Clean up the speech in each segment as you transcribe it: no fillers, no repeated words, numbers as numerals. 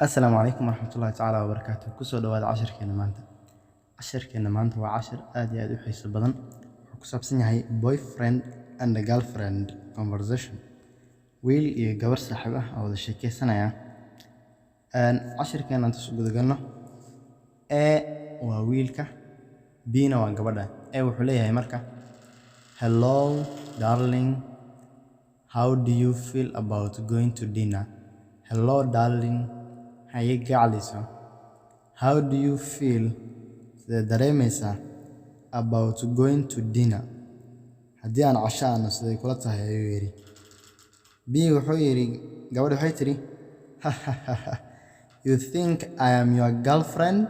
السلام عليكم ورحمة الله تعالى وبركاته. كسو دواد عشركينا مانتا وعشر آدي آدي حيث بدن وكسابسين هاي boyfriend and girlfriend conversation ويل iyo gabar saaxiib ah oo wada sheekeysanaya cashirkeena inta soo gudagalno waa wiilka bina waa gabadha wuxuu leeyahay marka hello darling, how do you feel about going to dinner? Hello darling, haye gacaliso. How do you feel sida dareemaysaa about going to dinner? haddii aan casho aano siday kula tahay ayuu yidhi. B wuxuu yidhi gabadha waxay tidhi you think I am your girlfriend?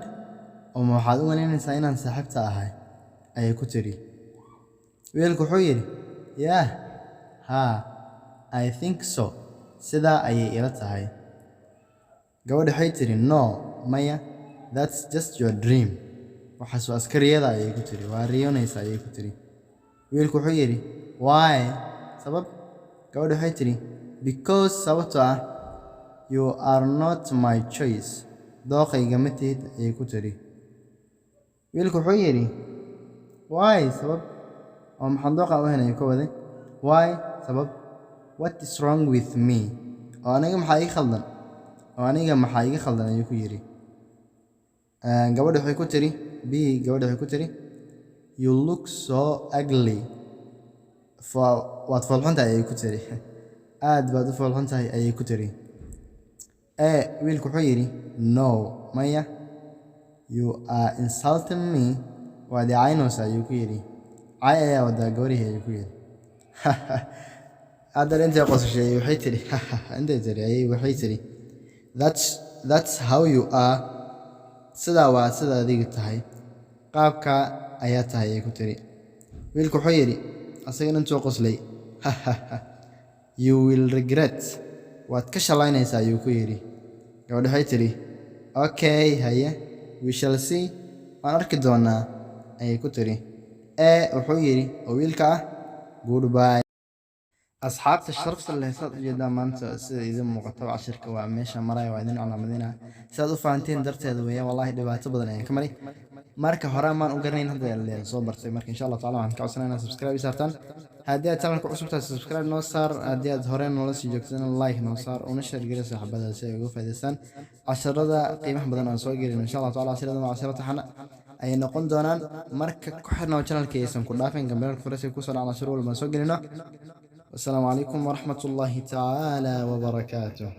ma waxaad u malaynaysaa inaan saaxiibta ahay? ayay ku tidhi. wiilku wuxuu yidhi yeah, I think so, sidaa ayay ila tahay. gabadha waxay tidhi no, maya, that's just your dream. waxaas waa askariyada ayay ku tidhi, waa riyoonaysa ayay ku tidhi. wiilku wuxuu yidhi why? sabab? gabadha waxay tidhi because sababtoo ah you are not my choice, dooqayga ma tihid ayay ku tidhi. wiilku wuxuu yidhi why? sabab? oo maxaan dooqa u helay ka waday why? sabab? what is wrong with me? oo aniga maxaa iga khaldan ayuu ku yidhi. gabadha waxay ku tidhi gabadha waxay ku tidhi you look so ugly. waad foolxuntahay ayay ku tidhi. aad baad u foolxuntahay ayay ku tidhi. wiilku wuxuu yidhi no, maya, you are insulting me. waad icaynaysaa ayuu ku yidhi. cay ayaa wadaa gabarihii ayuu ku yidhi. haddana intay qosashay waxay tidhi waxay tidhi that's how you are. sidaa waa sida adiga tahay, qaabka ayaa tahay ayay ku tidhi. wiilku wuxuu yidhi asagana intuu qoslay you will regret. waad ka shalaynaysaa ayuu ku yidhi. gabadha waxay tidhi okay, haye, we shall see, waan arki doonaa ayay ku tidhi. wuxuu yidhi oo wiilka ah goodbye. asxaabta sharafta leh saad u jeedaa maanta sida idin muuqato cashirka waa meesha maraya, waa idin calaamadina sidaad u fahanteen darteeda weeye. wallahi dhibaato badan ayaan ka maray marka hore maan u garanayn, hadda leen soo bartay. marka insha Allah taala waxaan ka codsanaynaa subscribe saartaan. haddii aad channelka cusub tahay subscribe noo saar, haddii aad hore noola sii joogtana like noo saar, una share gari saaxiibada si ay uga faa'iideystaan casharada qiimaha badan aan soo gelin. insha Allah taala casharada waa casharada taxana ay noqon doonaan. marka ku xirnaa channelka aysan ku dhaafin gambarka furasi ku soo dhacna casharo walba soo gelino. السلام عليكم ورحمة الله تعالى وبركاته.